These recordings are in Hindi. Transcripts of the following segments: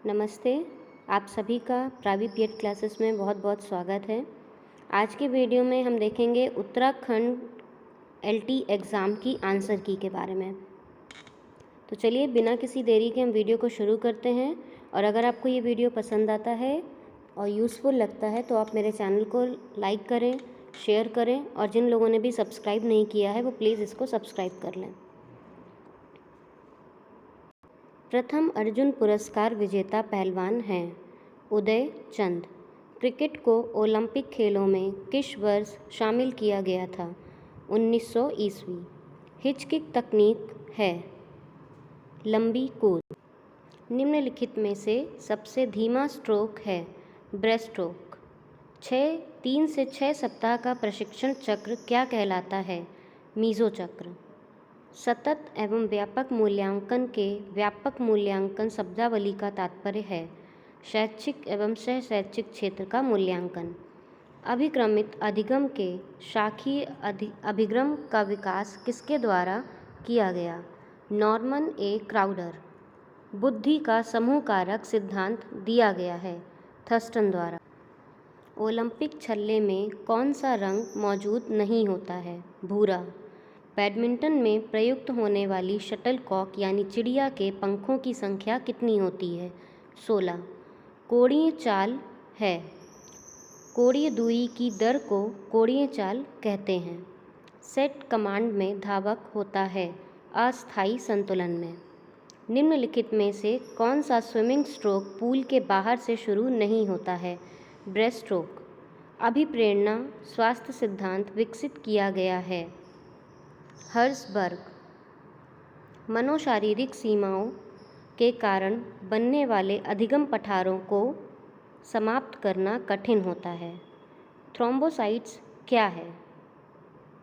नमस्ते। आप सभी का प्राइवेट बीएड क्लासेस में बहुत बहुत स्वागत है। आज के वीडियो में हम देखेंगे उत्तराखंड एलटी एग्ज़ाम की आंसर की के बारे में। तो चलिए बिना किसी देरी के हम वीडियो को शुरू करते हैं। और अगर आपको ये वीडियो पसंद आता है और यूज़फुल लगता है तो आप मेरे चैनल को लाइक करें, शेयर करें और जिन लोगों ने भी सब्सक्राइब नहीं किया है वो प्लीज़ इसको सब्सक्राइब कर लें। प्रथम अर्जुन पुरस्कार विजेता पहलवान हैं उदय चंद। क्रिकेट को ओलंपिक खेलों में किस वर्ष शामिल किया गया था? 1900 ईस्वी। हिचकिक तकनीक है लंबी कूद। निम्नलिखित में से सबसे धीमा स्ट्रोक है ब्रेस्ट स्ट्रोक। 3 से 6 सप्ताह का प्रशिक्षण चक्र क्या कहलाता है? मीज़ो चक्र। सतत एवं व्यापक मूल्यांकन के व्यापक मूल्यांकन शब्दावली का तात्पर्य है शैक्षिक एवं सह शैक्षिक क्षेत्र का मूल्यांकन। अभिक्रमित अधिगम के शाखीय अभिगम का विकास किसके द्वारा किया गया? नॉर्मन ए क्राउडर। बुद्धि का समूह कारक सिद्धांत दिया गया है थर्स्टन द्वारा। ओलंपिक छल्ले में कौन सा रंग मौजूद नहीं होता है? भूरा। बैडमिंटन में प्रयुक्त होने वाली शटलकॉक यानी चिड़िया के पंखों की संख्या कितनी होती है? 16। कोणीय चाल है। कोणीय दूरी की दर को कोणीय चाल कहते हैं। सेट कमांड में धावक होता है अस्थायी संतुलन में। निम्नलिखित में से कौन सा स्विमिंग स्ट्रोक पूल के बाहर से शुरू नहीं होता है? Breast stroke. अभिप्रेरणा स्वास्थ्य सिद्धांत विकसित किया गया है हर्सबर्ग। मनोशारीरिक सीमाओं के कारण बनने वाले अधिगम पठारों को समाप्त करना कठिन होता है। थ्रोम्बोसाइट्स क्या है?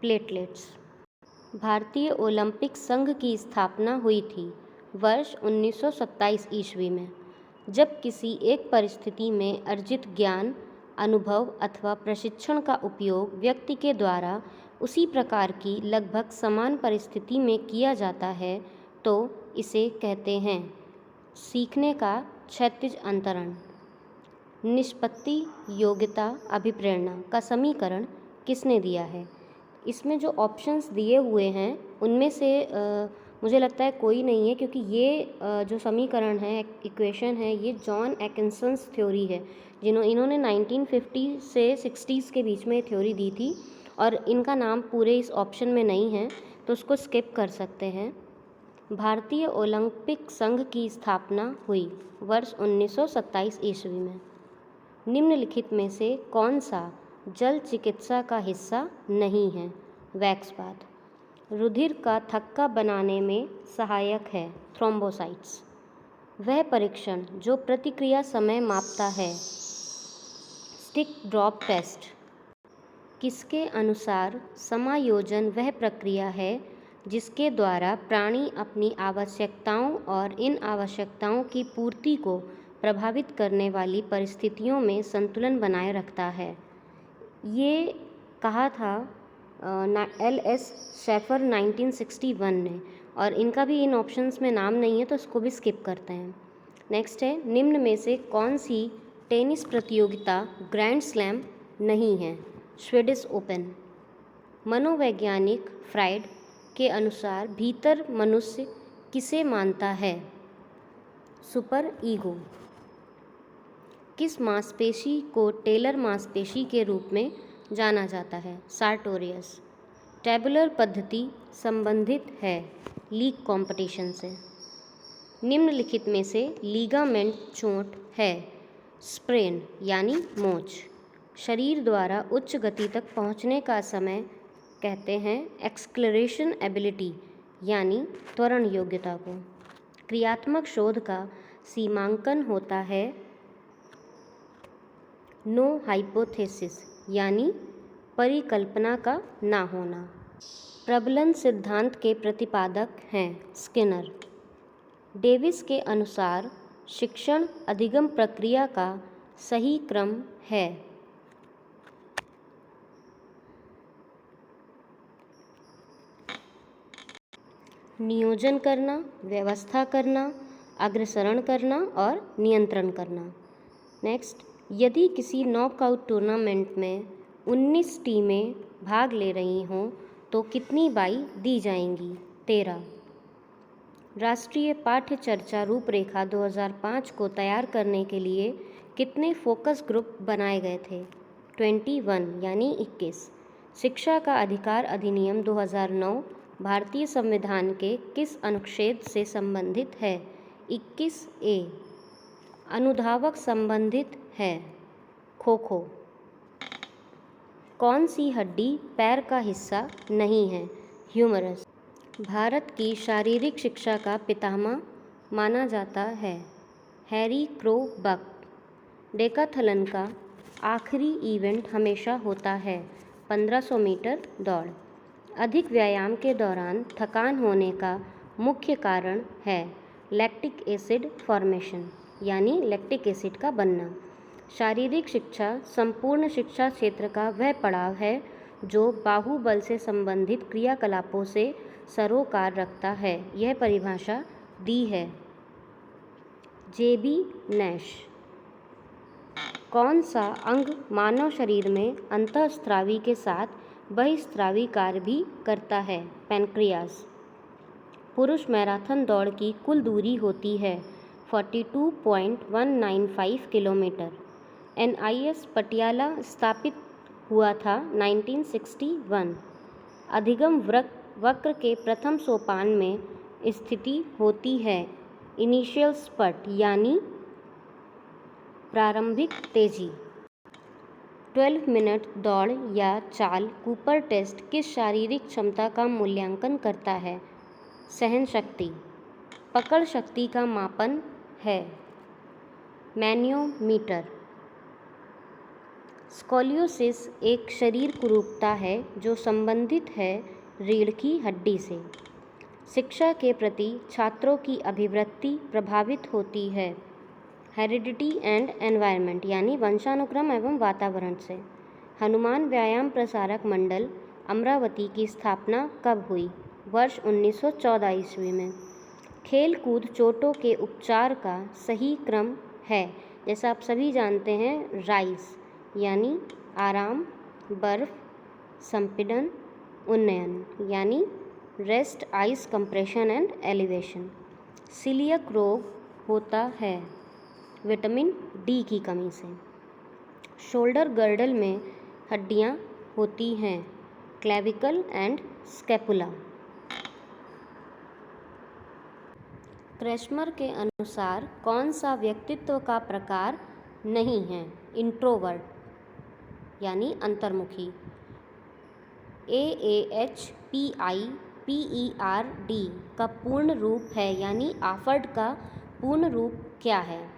प्लेटलेट्स। भारतीय ओलंपिक संघ की स्थापना हुई थी वर्ष 1927 ईस्वी में, जब किसी एक परिस्थिति में अर्जित ज्ञान, अनुभव अथवा प्रशिक्षण का उपयोग व्यक्ति के द्वारा उसी प्रकार की लगभग समान परिस्थिति में किया जाता है तो इसे कहते हैं सीखने का क्षैतिज अंतरण। निष्पत्ति योग्यता अभिप्रेरणा का समीकरण किसने दिया है? इसमें जो ऑप्शंस दिए हुए हैं उनमें से मुझे लगता है कोई नहीं है, क्योंकि ये जो समीकरण है, इक्वेशन है, ये जॉन एकिंसन्स थ्योरी है इन्होंने 1950 से 60s के बीच में थ्योरी दी थी और इनका नाम पूरे इस ऑप्शन में नहीं है तो उसको स्किप कर सकते हैं। भारतीय ओलंपिक संघ की स्थापना हुई वर्ष 1927 ईस्वी में। निम्नलिखित में से कौन सा जल चिकित्सा का हिस्सा नहीं है? वैक्सबाथ। रुधिर का थक्का बनाने में सहायक है थ्रोम्बोसाइट्स। वह परीक्षण जो प्रतिक्रिया समय मापता है स्टिक ड्रॉप टेस्ट। किसके अनुसार समायोजन वह प्रक्रिया है जिसके द्वारा प्राणी अपनी आवश्यकताओं और इन आवश्यकताओं की पूर्ति को प्रभावित करने वाली परिस्थितियों में संतुलन बनाए रखता है? ये कहा था एल.एस. शेफर 1961 ने, और इनका भी इन ऑप्शंस में नाम नहीं है तो इसको भी स्किप करते हैं। नेक्स्ट है, निम्न में से कौन सी टेनिस प्रतियोगिता ग्रैंड स्लैम नहीं है? Swedish open. मनोवैज्ञानिक फ्राइड के अनुसार भीतर मनुष्य किसे मानता है? Super ego. किस मांसपेशी को टेलर मांसपेशी के रूप में जाना जाता है? सार्टोरियस। टेबुलर पद्धति संबंधित है लीग कंपटीशन से। निम्नलिखित में से लीगामेंट चोट है स्प्रेन यानी मोच। शरीर द्वारा उच्च गति तक पहुंचने का समय कहते हैं एक्सक्लरेशन एबिलिटी यानी त्वरण योग्यता को। क्रियात्मक शोध का सीमांकन होता है नो हाइपोथेसिस यानी परिकल्पना का ना होना। प्रबलन सिद्धांत के प्रतिपादक हैं स्किनर। डेविस के अनुसार शिक्षण अधिगम प्रक्रिया का सही क्रम है नियोजन करना, व्यवस्था करना, अग्रसरण करना और नियंत्रण करना। नेक्स्ट, यदि किसी नॉकआउट टूर्नामेंट में 19 टीमें भाग ले रही हों तो कितनी बाई दी जाएंगी? 13। राष्ट्रीय पाठ्य चर्चा रूपरेखा 2005 को तैयार करने के लिए कितने फोकस ग्रुप बनाए गए थे? 21 यानी 21। शिक्षा का अधिकार अधिनियम 2009 भारतीय संविधान के किस अनुच्छेद से संबंधित है? 21A। अनुधावक संबंधित है? खो खो। कौन सी हड्डी पैर का हिस्सा नहीं है? ह्यूमरस। भारत की शारीरिक शिक्षा का पितामह माना जाता है? हैरी क्रो बक। डेकाथलन का आखिरी इवेंट हमेशा होता है 1500 मीटर दौड़। अधिक व्यायाम के दौरान थकान होने का मुख्य कारण है लैक्टिक एसिड फॉर्मेशन यानी लैक्टिक एसिड का बनना। शारीरिक शिक्षा संपूर्ण शिक्षा क्षेत्र का वह पड़ाव है जो बाहुबल से संबंधित क्रियाकलापों से सरोकार रखता है। यह परिभाषा दी है जेबी नैश। कौन सा अंग मानव शरीर में अंतःस्रावी के साथ बहिस्रावी कार्य भी करता है? पैनक्रियाज। पुरुष मैराथन दौड़ की कुल दूरी होती है 42.195 किलोमीटर। NIS पटियाला स्थापित हुआ था 1961। अधिगम वक्र के प्रथम सोपान में स्थिति होती है इनिशियल स्पट यानी प्रारंभिक तेजी। 12 मिनट दौड़ या चाल कूपर टेस्ट किस शारीरिक क्षमता का मूल्यांकन करता है? सहन शक्ति। पकड़ शक्ति का मापन है मैनियोमीटर। स्कोलियोसिस एक शरीर कुरूपता है जो संबंधित है रीढ़ की हड्डी से। शिक्षा के प्रति छात्रों की अभिवृत्ति प्रभावित होती है हेरिडिटी एंड एनवायरनमेंट यानी वंशानुक्रम एवं वातावरण से। हनुमान व्यायाम प्रसारक मंडल अमरावती की स्थापना कब हुई? वर्ष 1914 ईस्वी में। खेल कूद चोटों के उपचार का सही क्रम है, जैसा आप सभी जानते हैं, राइज यानी आराम, बर्फ, संपीड़न, उन्नयन यानी rest, ice compression and elevation. Coeliac रोग होता है विटामिन डी की कमी से। शोल्डर गर्डल में हड्डियां होती हैं क्लेविकल एंड स्कैपुला। क्रेस्मर के अनुसार कौन सा व्यक्तित्व का प्रकार नहीं है? इंट्रोवर्ट यानी अंतर्मुखी। AAHPIPERD का पूर्ण रूप है यानी आफर्ड का पूर्ण रूप क्या है?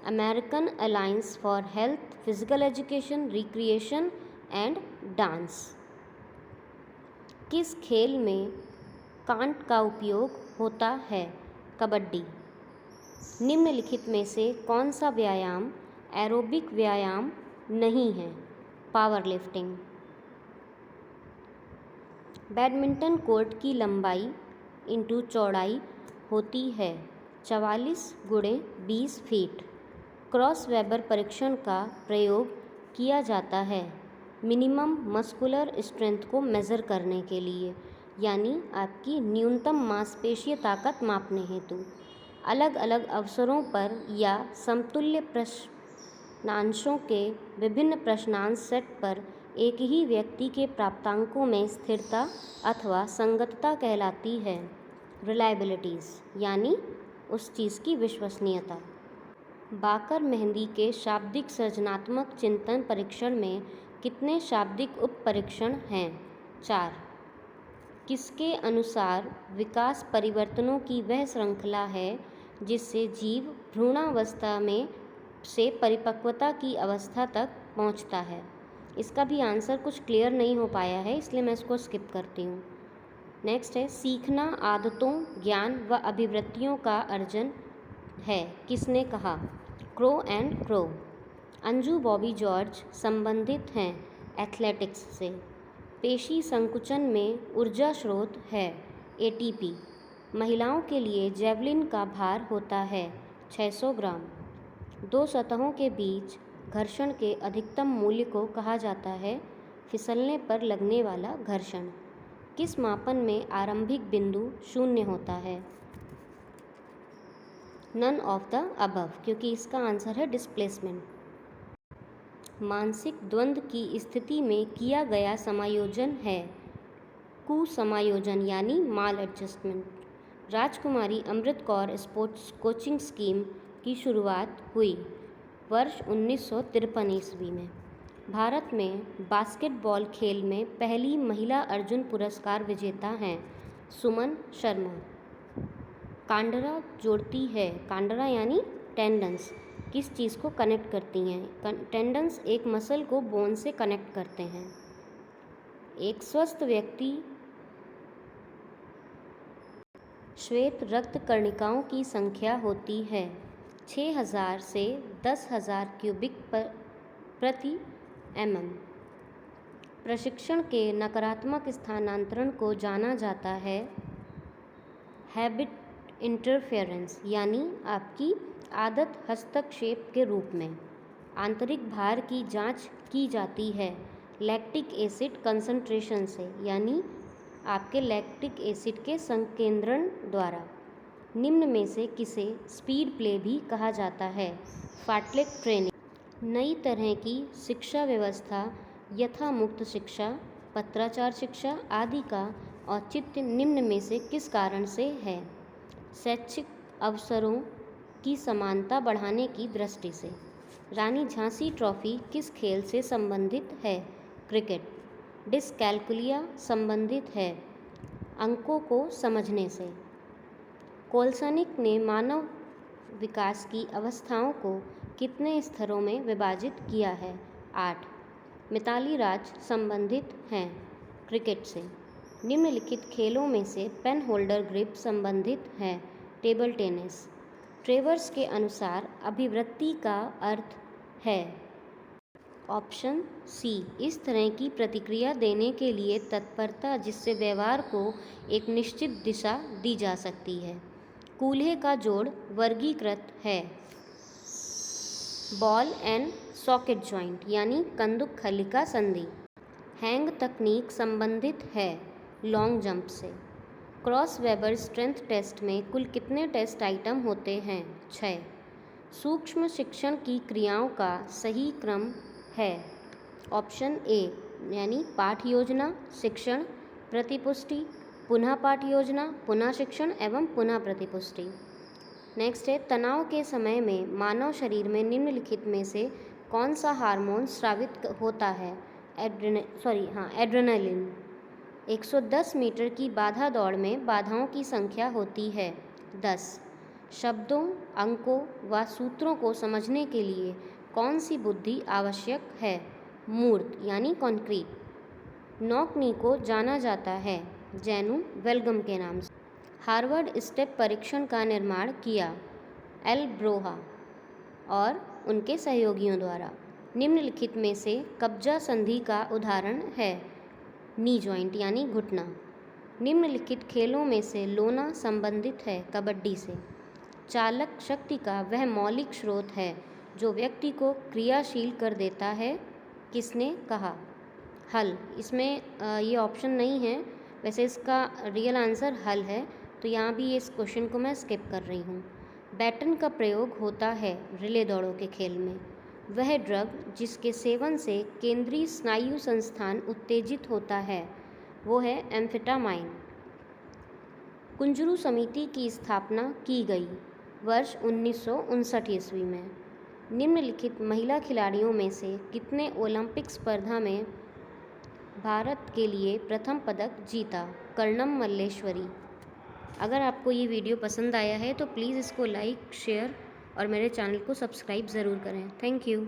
American alliance for health, physical education, recreation and dance. किस खेल में कांट का उपयोग होता है? कबड्डी। निम्नलिखित में से कौन सा व्यायाम एरोबिक व्यायाम नहीं है? Power lifting. बैडमिंटन कोर्ट की लंबाई इंटू चौड़ाई होती है 44x20 फीट। क्रॉस वेबर परीक्षण का प्रयोग किया जाता है मिनिमम मस्कुलर स्ट्रेंथ को मेज़र करने के लिए यानी आपकी न्यूनतम मांसपेशीय ताकत मापने हेतु। अलग अलग अवसरों पर या समतुल्य प्रश्नांशों के विभिन्न प्रश्नांश सेट पर एक ही व्यक्ति के प्राप्तांकों में स्थिरता अथवा संगतता कहलाती है रिलायबिलिटीज़ यानी उस चीज़ की विश्वसनीयता। बाकर मेहंदी के शाब्दिक सृजनात्मक चिंतन परीक्षण में कितने शाब्दिक उप परीक्षण हैं? 4। किसके अनुसार विकास परिवर्तनों की वह श्रृंखला है जिससे जीव भ्रूणावस्था में से परिपक्वता की अवस्था तक पहुंचता है? इसका भी आंसर कुछ क्लियर नहीं हो पाया है, इसलिए मैं इसको स्किप करती हूँ। नेक्स्ट है सीखना आदतों, ज्ञान व अभिवृत्तियों का अर्जन है, किसने कहा? Crow and crow. Anju Bobby George संबंधित हैं एथलेटिक्स से। पेशी संकुचन में ऊर्जा स्रोत है ATP। महिलाओं के लिए जेवलिन का भार होता है 600 ग्राम। दो सतहों के बीच घर्षण के अधिकतम मूल्य को कहा जाता है फिसलने पर लगने वाला घर्षण। किस मापन में आरंभिक बिंदु शून्य होता है? नन ऑफ द अबव, क्योंकि इसका आंसर है डिस्प्लेसमेंट। मानसिक द्वंद्व की स्थिति में किया गया समायोजन है कुसमायोजन यानी माल एडजस्टमेंट। राजकुमारी Amrit Kaur sports coaching scheme की शुरुआत हुई वर्ष 1953 ईस्वी में। भारत में बास्केटबॉल खेल में पहली महिला अर्जुन पुरस्कार विजेता हैं सुमन शर्मा। कांडरा जोड़ती है, कांडरा यानी टेंडन्स, किस चीज़ को कनेक्ट करती हैं? टेंडन्स एक मसल को बोन से कनेक्ट करते हैं। एक स्वस्थ व्यक्ति श्वेत रक्त कणिकाओं की संख्या होती है 6000 से 10,000 क्यूबिक प्रति mm। प्रशिक्षण के नकारात्मक स्थानांतरण को जाना जाता है हैबिट इंटरफेरेंस यानी आपकी आदत हस्तक्षेप के रूप में। आंतरिक भार की जांच की जाती है लैक्टिक एसिड कंसंट्रेशन से यानी आपके लैक्टिक एसिड के संकेंद्रण द्वारा। निम्न में से किसे स्पीड प्ले भी कहा जाता है? फाटलेक ट्रेनिंग। नई तरह की शिक्षा व्यवस्था यथा मुक्त शिक्षा, पत्राचार शिक्षा आदि का औचित्य निम्न में से किस कारण से है? शैक्षिक अवसरों की समानता बढ़ाने की दृष्टि से। रानी झांसी ट्रॉफी किस खेल से संबंधित है? क्रिकेट। डिस्कैल्कुलिया संबंधित है अंकों को समझने से। कोलसनिक ने मानव विकास की अवस्थाओं को कितने स्तरों में विभाजित किया है? 8। मिताली राज संबंधित हैं क्रिकेट से। निम्नलिखित खेलों में से पेन होल्डर ग्रिप संबंधित है टेबल टेनिस। ट्रेवर्स के अनुसार अभिवृत्ति का अर्थ है ऑप्शन सी, इस तरह की प्रतिक्रिया देने के लिए तत्परता जिससे व्यवहार को एक निश्चित दिशा दी जा सकती है। कूल्हे का जोड़ वर्गीकृत है बॉल एंड सॉकेट जॉइंट यानी कंदुक खलिका संधि। हैंग तकनीक संबंधित है लॉन्ग जंप से। क्रॉस वेबर स्ट्रेंथ टेस्ट में कुल कितने टेस्ट आइटम होते हैं? 6। सूक्ष्म शिक्षण की क्रियाओं का सही क्रम है ऑप्शन ए यानी पाठ योजना, शिक्षण, प्रतिपुष्टि, पुनः पाठ योजना, पुनः शिक्षण एवं पुनः प्रतिपुष्टि। नेक्स्ट है तनाव के समय में मानव शरीर में निम्नलिखित में से कौन सा हार्मोन स्रावित होता है? एड्रेनालिन। 110 मीटर की बाधा दौड़ में बाधाओं की संख्या होती है 10। शब्दों, अंकों व सूत्रों को समझने के लिए कौन सी बुद्धि आवश्यक है? मूर्त यानी कॉन्क्रीट। नॉकनी को जाना जाता है जैनू वेलगम के नाम से। हार्वर्ड स्टेप परीक्षण का निर्माण किया एल ब्रोहा और उनके सहयोगियों द्वारा। निम्नलिखित में से कब्जा संधि का उदाहरण है नी जॉइंट यानी घुटना। निम्नलिखित खेलों में से लोना संबंधित है कबड्डी से। चालक शक्ति का वह मौलिक स्रोत है जो व्यक्ति को क्रियाशील कर देता है, किसने कहा? हल। इसमें ये ऑप्शन नहीं है, वैसे इसका रियल आंसर हल है, तो यहाँ भी इस क्वेश्चन को मैं स्किप कर रही हूँ। बैटन का प्रयोग होता है रिले दौड़ों के खेल में। वह ड्रग जिसके सेवन से केंद्रीय स्नायु संस्थान उत्तेजित होता है वो है एम्फेटामाइन। कुंजरू समिति की स्थापना की गई वर्ष 1959 ईस्वी में। निम्नलिखित महिला खिलाड़ियों में से कितने ओलंपिक स्पर्धा में भारत के लिए प्रथम पदक जीता? कर्णम मल्लेश्वरी। अगर आपको ये वीडियो पसंद आया है तो प्लीज़ इसको लाइक, शेयर और मेरे चैनल को सब्सक्राइब ज़रूर करें। Thank you.